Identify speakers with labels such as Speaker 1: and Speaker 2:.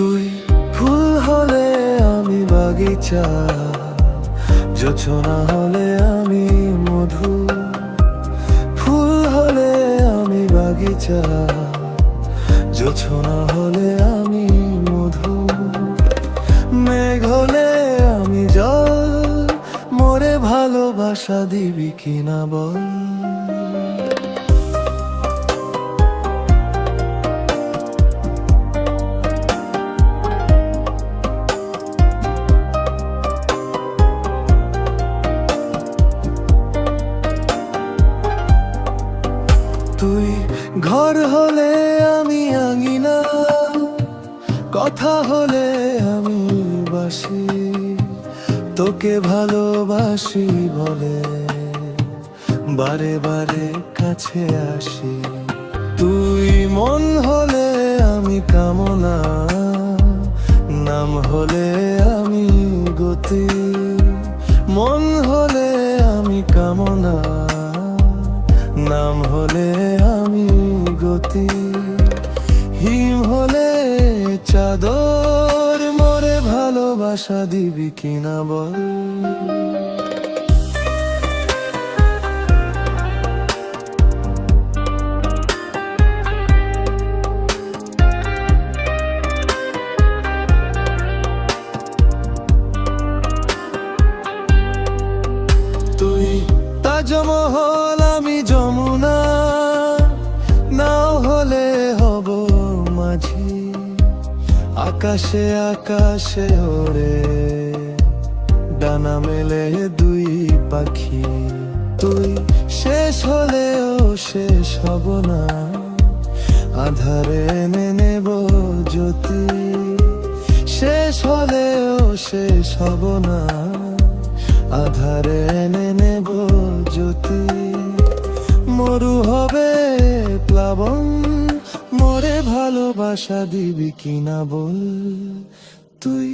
Speaker 1: তুই ফুল হলে আমি বাগিচা, জোছনা হলে আমি মধু। ফুল হলে আমি বাগিচা, জোছনা হলে আমি মধু। মেঘ হলে আমি জল, মোরে ভালোবাসা দিবি কিনা বল। তুই ঘর হলে আমি আঙিনা, কথা হলে আমি বাসি। তোকে ভালোবাসি বলে বারে বারে কাছে আসি। তুই মন হলে আমি কামনা, নাম হলে আমি গতি। মন হলে আমি কামনা, নাম হলে আমি গতি। হিম হলে চাদর, মোরে ভালোবাসা দিবি কিনা বল। তুই তাজমহল আমি যমুনা, নাও হলে হব মাঝি। আকাশে আকাশে ওড়ে ডানা মেলে দুই পাখি। তুই শেষ হলেও শেষ হব না, আধারে এনে নেব জ্যোতি। শেষ হলেও শেষ হব না, আধারে এনে নেব জ্যোতি। মরু হবে প্লাবন, মোরে ভালোবাসা দিবি কিনা বল। তুই